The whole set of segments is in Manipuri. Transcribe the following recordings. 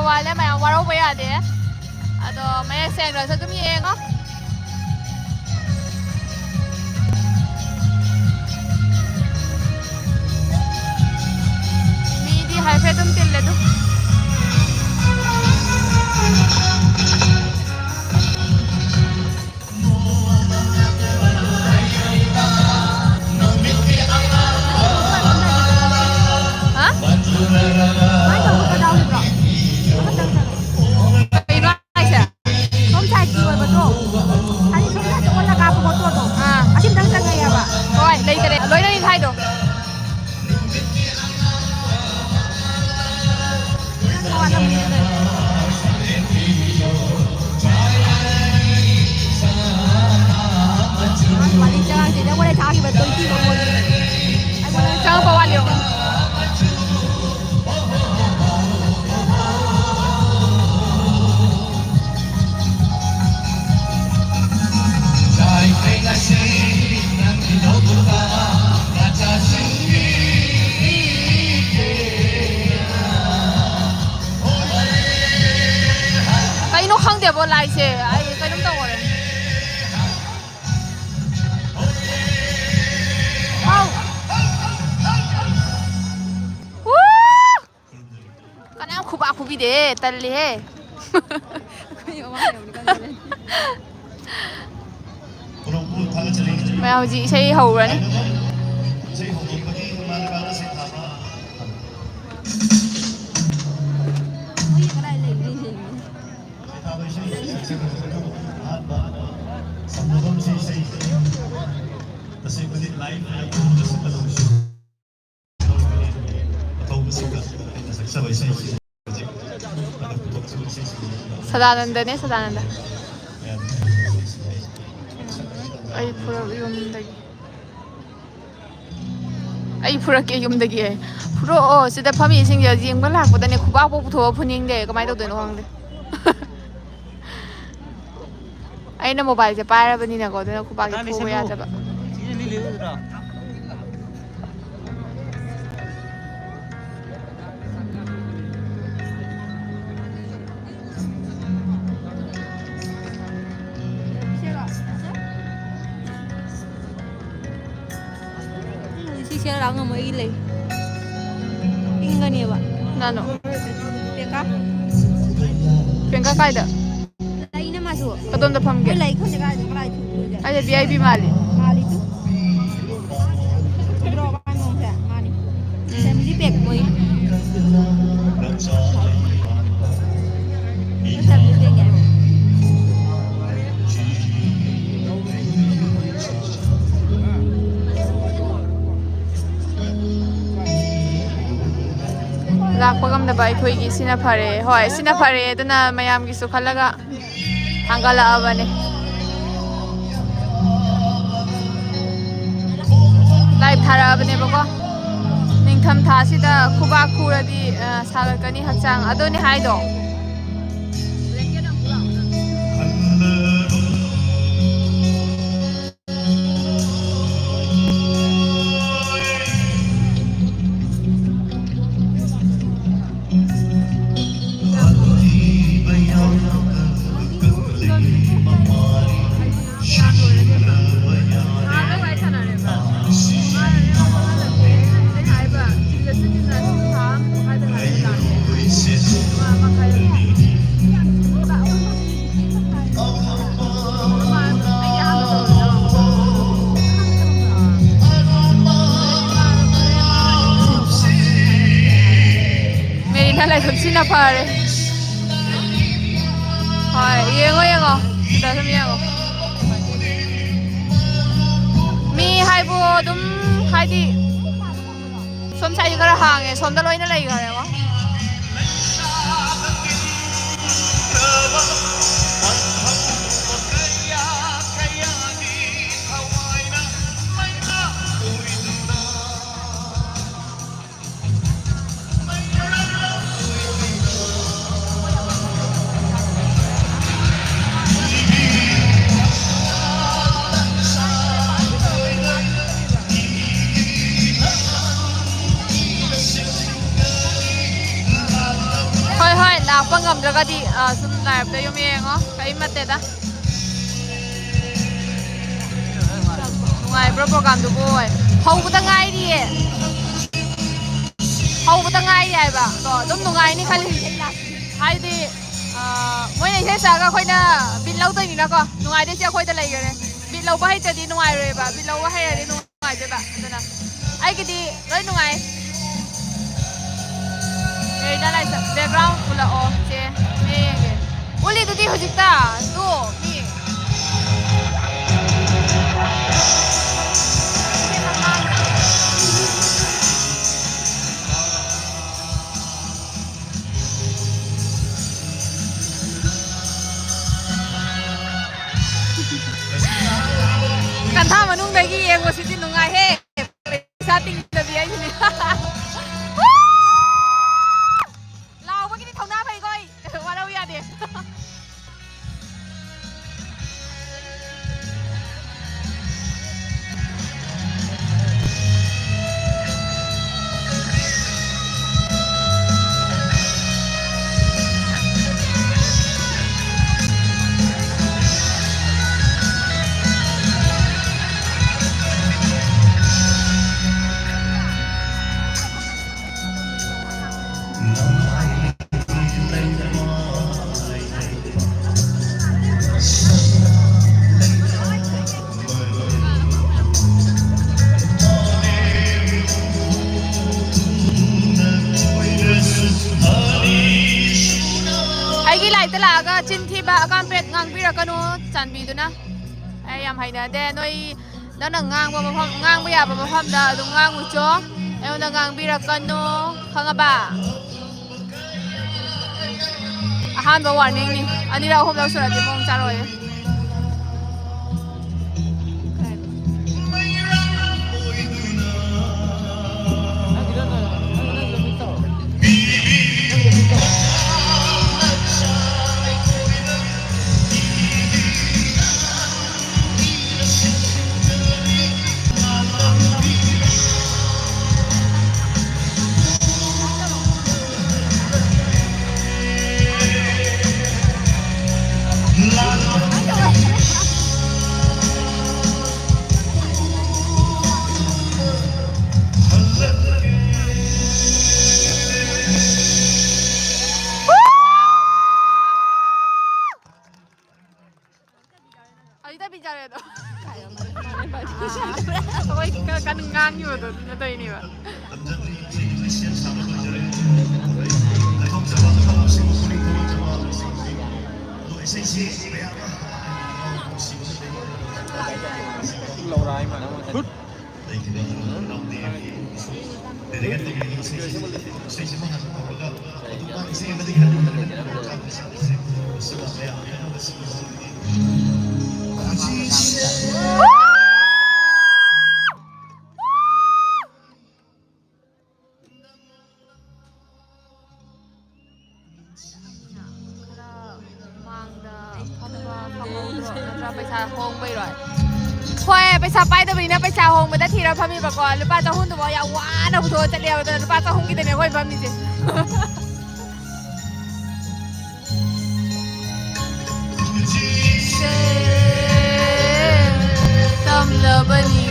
वाले मैं वारों पे आते हैं तो मैं सेंटर से तुम ये को मीडी हाईफे तुम तिल ले दो bộ lại xe ai cái đúng đâu rồi con em khu bạc khu bi để tân li he mèo chị xây hầu rồi đấy Sadananda ne Sadananda ay pura ke yum dagi puro sida phami sing ya jing ba lak ba ne khuba bo putho phuning de kamai tau de no hang de ai na mobile je pai ra bani na ko de khuba ke phu ya ja ba xe đóng ở mấy lì in cái nhiều bạn nào nó tiền cá cái đó đây nó mà chủ cái tôm tập phẩm cái lấy không cái này ai là VIP mali mali tu berapa kan mau saya mali saya beli pack boy saya beli pack ya lakpa gamda ba akhoi gi sina phare hoi sina phare dana mayam gi su khalaga hangala abane live thara abane bako ningtham tha sida khuba khuradi salakani hakchang adoni haido Sina pare hai yengo da sam yengo mi hai bo dum hai di som sai ga hang e som da loi na lai ga ya wa ꯁꯨꯝ ꯂꯥꯏꯞꯇ ꯌꯨꯝ ꯌꯦꯡꯉꯣ ꯀꯔꯤꯝ ꯅꯠꯇꯦꯗ ꯅꯨꯡꯉꯥꯏꯕ꯭ꯔꯣ ꯄ꯭ꯔꯣꯒꯥꯝꯗꯨꯕꯨ ꯍꯧꯕꯗ ꯉꯥꯏꯔꯤꯌꯦ ꯍꯧꯕꯗ ꯉꯥꯏꯔꯤ ꯍꯥꯏꯕ ꯑꯗꯣ ꯑꯗꯨꯝ ꯅꯨꯡꯉꯥꯏꯅꯤ ꯈꯜꯂꯤ ꯍꯥꯏꯗꯤ ꯃꯣꯏꯅ ꯏꯁꯩ ꯁꯛꯑꯒ ꯑꯩꯈꯣꯏꯅ ꯕꯤꯠ ꯂꯧꯗꯣꯏꯅꯤꯅꯀꯣ ꯅꯨꯡꯉꯥꯏꯗꯣꯏꯁꯦ ꯑꯩꯈꯣꯏꯗ ꯂꯩꯈꯔꯦ ꯕꯤꯠ ꯂꯧꯕ ꯍꯩꯇ꯭ꯔꯗꯤ ꯅꯨꯡꯉꯥꯏꯔꯣꯏꯕ ꯕꯤꯠ ꯂꯧꯕ ꯍꯩꯔꯗꯤ ꯅꯨꯡꯉꯥꯏꯗꯣꯏꯕ ꯑꯗꯨꯅ ꯑꯩꯒꯤꯗꯤ ꯂꯣꯏ ꯅꯨꯡꯉꯥꯏ ꯃꯦꯔꯤꯅꯥ ꯂꯥꯏꯁ ꯕꯦꯛꯒ꯭ꯔꯥꯎꯟ ꯎꯠꯂꯛꯑꯣ ꯆꯦ ꯌꯦꯡꯒꯦ ꯎꯠꯂꯤꯗꯨꯗꯤ ꯍꯧꯖꯤꯛꯇ ꯇꯣ ꯃꯤ ꯀꯟꯊꯥ ꯃꯅꯨꯡꯗꯒꯤ ꯌꯦꯡꯕꯁꯤꯗꯤ ꯅꯨꯡꯉꯥꯏꯍꯦ ꯄꯩꯁꯥ ꯇꯤꯡꯗꯕꯤ ꯑꯩꯁꯤꯅꯦ ꯂꯥꯎꯕꯒꯤꯗꯤ ꯊꯧꯅꯥ ꯐꯩꯀꯣ ꯑꯩ ꯋꯥꯔꯧ ꯌꯥꯗꯦ ꯑꯩꯒꯤ ꯂꯥꯏꯔꯤꯛꯇ ꯂꯥꯛꯑꯒ ꯆꯤꯟ ꯊꯤꯕ ꯑꯀꯥꯝꯄꯦꯠ ꯉꯥꯡꯕꯤꯔꯛꯀꯅꯨ ꯆꯥꯟꯕꯤꯗꯨꯅ ꯑꯩ ꯌꯥꯝ ꯍꯩꯅꯗꯦ ꯅꯣꯏ ꯅꯪꯅ ꯉꯥꯡꯕ ꯌꯥꯕ ꯃꯐꯝꯗ ꯑꯗꯨꯝ ꯉꯥꯡꯉꯨꯆꯣ ꯑꯩꯉꯣꯟꯗ ꯉꯥꯡꯕꯤꯔꯛꯀꯅꯨ ꯈꯪꯉꯕ ꯑꯍꯥꯟꯕ ꯋꯥꯔꯅꯤꯡꯅꯤ ꯑꯅꯤꯔꯛ ꯑꯍꯨꯝꯂꯛ ꯁꯨꯔꯗꯤ ꯃꯑꯣꯡ ꯆꯥꯔꯣꯏꯌꯦ kan nganyo tuh atau ini pak lâu rồi mà hút pesa hong bay rồi khoe pesa pai tao bina pesa hong mà đã thì ra phami bà con lupa tao hun tao bảo ya quá đâu thôi chạy leo tao lupa tao hong cái này khoe phami gì Cachar Bini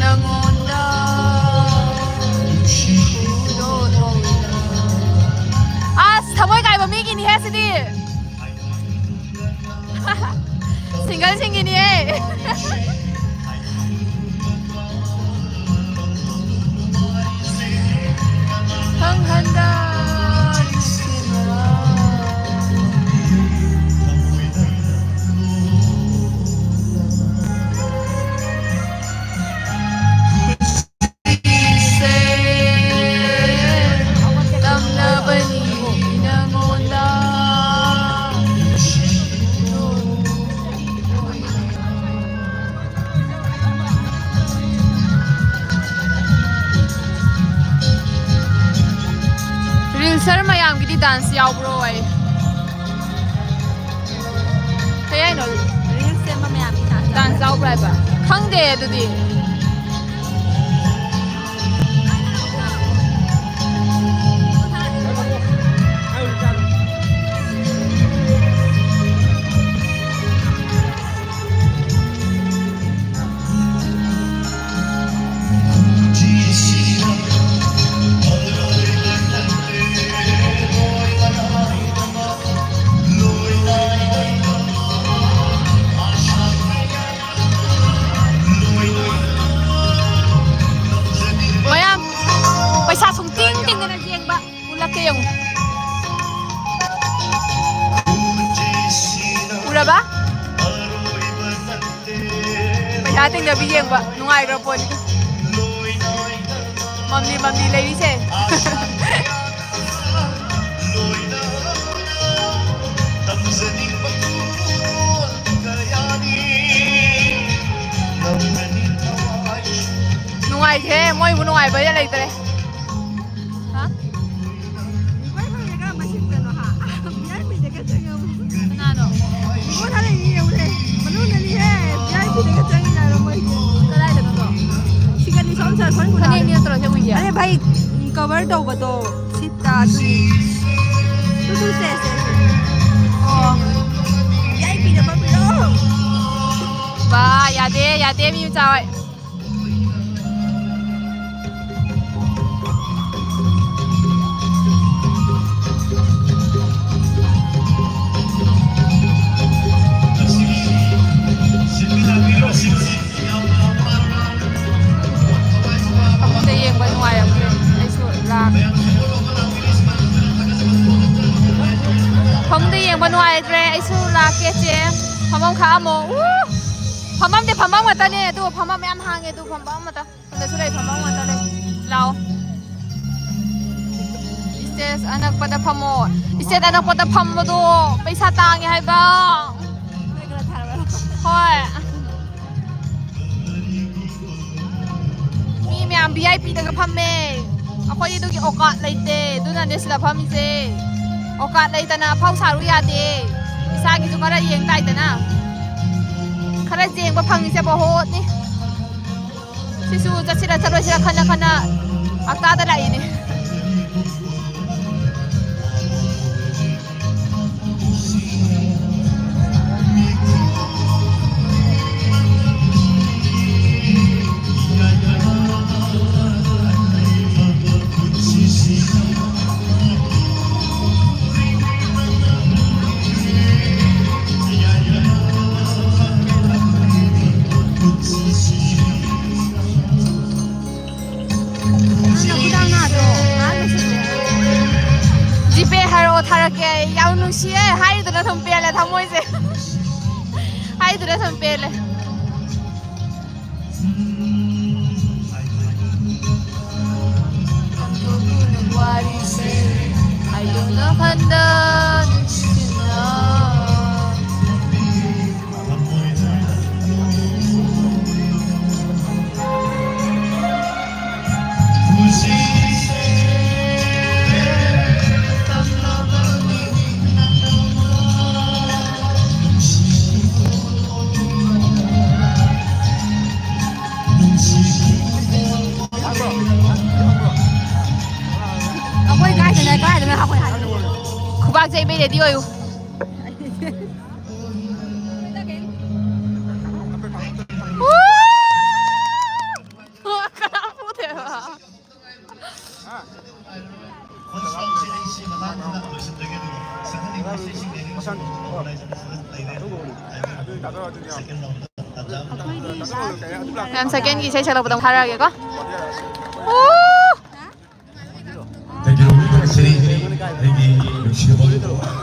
nangonda thầm cài vào mic ini hết đi single sing ini hang handa Sir mayam gidi dance yaw bro ay kaya no real se mayam dance yaw bro ba khangde adudi ꯀꯩꯗꯧꯔꯕ ꯄꯩꯁꯥ ꯇꯤꯡꯗꯕꯤ ꯌꯦꯡꯕ ꯅꯨꯡꯉꯥꯏꯈ꯭ꯔ ꯄꯣꯠꯅꯤ ꯃꯝꯂꯤ ꯂꯩꯔꯤꯁꯦ nuai thế mỗi một nuai với đây đây hả nào nữa cái này tôi sẽ quỳ अरे भाई कवर दो बतो सीता तू से याई पी दे बबिरो ba ya de mi chào ấy không đi yên bên ngoài rồi ai su là kia chế phàm ông khá mồ phàm ông thì phàm ông mà ta nè tu phàm ông em hàng nghe tu phàm ông mà taแต่สุดเลยphàm ông mà taเลยเราistes anak pada phamo istes anak pada phamo tu ไปซาตางไงให้บ้างค่อยมีแม่ VIP ตะกับพามเมเอาค่อยดูกี่โอกาสเลยเตดูนั่นเนี่ยสิละพามิเซโอกาสเลยแต่นะเผาสารุยาเดอิสากิจุกระเยียงไตแต่นะขณะเจียงว่าพังนี่จะบ่โหดนี่ชิซูจะสิละทะเลสิละขณะอักตาแต่ละอีนี่ 집에 하러 타르게 야우누시에 하이드라 선배래 다 모이세 하이드라 선배래 아이도나 한다 Kubak dây bây giờ đi ơi. Em second gì sẽ chờ được đồng thay ra kìa có. 대기로 확실히 대기 60여 번